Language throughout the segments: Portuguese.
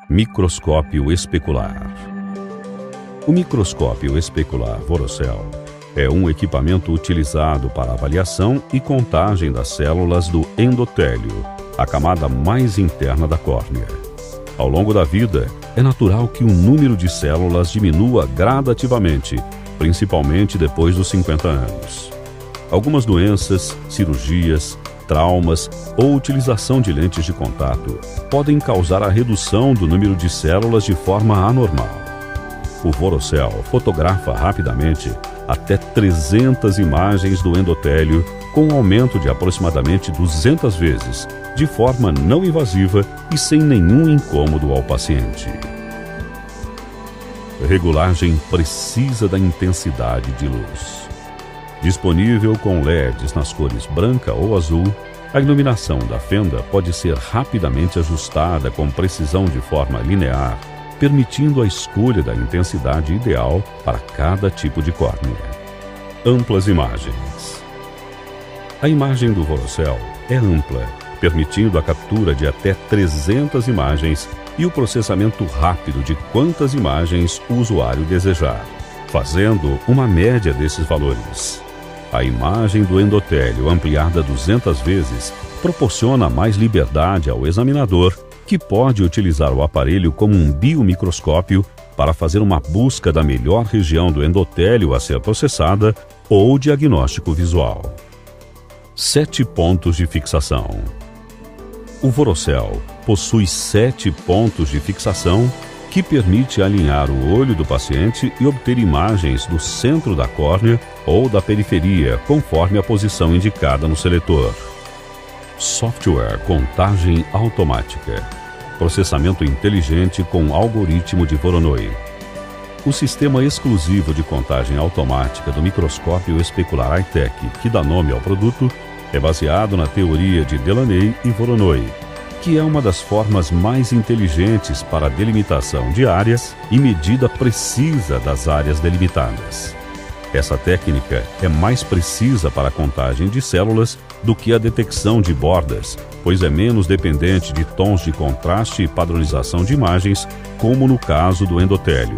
Microscópio especular. O microscópio especular Vorocel é um equipamento utilizado para avaliação e contagem das células do endotélio, a camada mais interna da córnea. Ao longo da vida, é natural que o número de células diminua gradativamente, principalmente depois dos 50 anos. Algumas doenças, cirurgias, traumas ou utilização de lentes de contato podem causar a redução do número de células de forma anormal. O Vorocel fotografa rapidamente até 300 imagens do endotélio com um aumento de aproximadamente 200 vezes, de forma não invasiva e sem nenhum incômodo ao paciente. Regulagem precisa da intensidade de luz. Disponível com LEDs nas cores branca ou azul, a iluminação da fenda pode ser rapidamente ajustada com precisão de forma linear, permitindo a escolha da intensidade ideal para cada tipo de córnea. Amplas imagens. A imagem do Vorocel é ampla, permitindo a captura de até 300 imagens e o processamento rápido de quantas imagens o usuário desejar, fazendo uma média desses valores. A imagem do endotélio ampliada 200 vezes proporciona mais liberdade ao examinador, que pode utilizar o aparelho como um biomicroscópio para fazer uma busca da melhor região do endotélio a ser processada ou diagnóstico visual. 7 pontos de fixação. O Vorocel possui 7 pontos de fixação que permite alinhar o olho do paciente e obter imagens do centro da córnea ou da periferia, conforme a posição indicada no seletor. Software contagem automática. Processamento inteligente com algoritmo de Voronoi. O sistema exclusivo de contagem automática do microscópio especular iTech, que dá nome ao produto, é baseado na teoria de Delaney e Voronoi, que é uma das formas mais inteligentes para a delimitação de áreas e medida precisa das áreas delimitadas. Essa técnica é mais precisa para a contagem de células do que a detecção de bordas, pois é menos dependente de tons de contraste e padronização de imagens, como no caso do endotélio.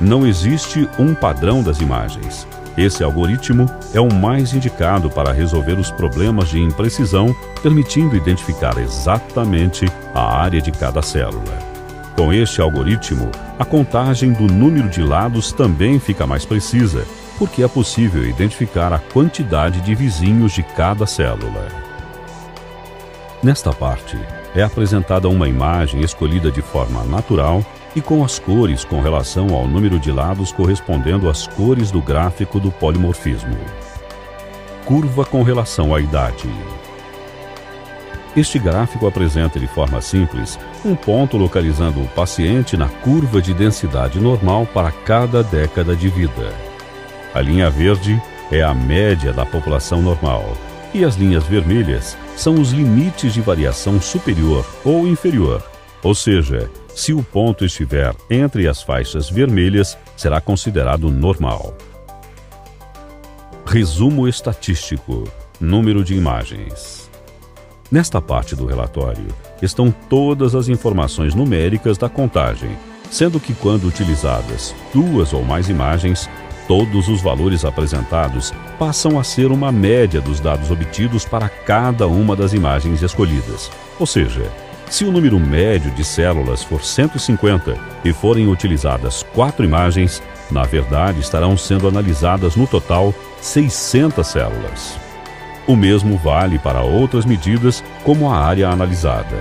Não existe um padrão das imagens. Esse algoritmo é o mais indicado para resolver os problemas de imprecisão, permitindo identificar exatamente a área de cada célula. Com este algoritmo, a contagem do número de lados também fica mais precisa, porque é possível identificar a quantidade de vizinhos de cada célula. Nesta parte, é apresentada uma imagem escolhida de forma natural e com as cores com relação ao número de lados correspondendo às cores do gráfico do polimorfismo. Curva com relação à idade. Este gráfico apresenta de forma simples um ponto localizando o paciente na curva de densidade normal para cada década de vida. A linha verde é a média da população normal e as linhas vermelhas são os limites de variação superior ou inferior, ou seja, se o ponto estiver entre as faixas vermelhas, será considerado normal. Resumo estatístico: número de imagens. Nesta parte do relatório estão todas as informações numéricas da contagem, sendo que quando utilizadas 2 ou mais imagens, todos os valores apresentados passam a ser uma média dos dados obtidos para cada uma das imagens escolhidas. Ou seja, se o número médio de células for 150 e forem utilizadas 4 imagens, na verdade estarão sendo analisadas no total 600 células. O mesmo vale para outras medidas, como a área analisada.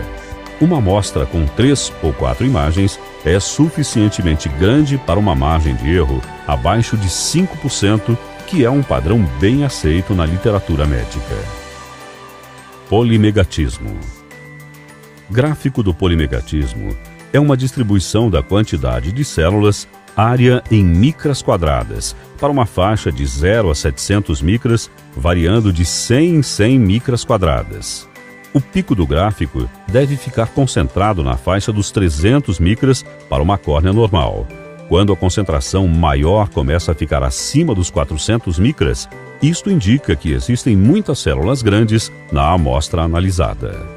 Uma amostra com 3 ou 4 imagens é suficientemente grande para uma margem de erro abaixo de 5%, que é um padrão bem aceito na literatura médica. Polimegatismo. Gráfico do polimegatismo é uma distribuição da quantidade de células área em micras quadradas, para uma faixa de 0 a 700 micras, variando de 100 em 100 micras quadradas. O pico do gráfico deve ficar concentrado na faixa dos 300 micras para uma córnea normal. Quando a concentração maior começa a ficar acima dos 400 micras, isto indica que existem muitas células grandes na amostra analisada.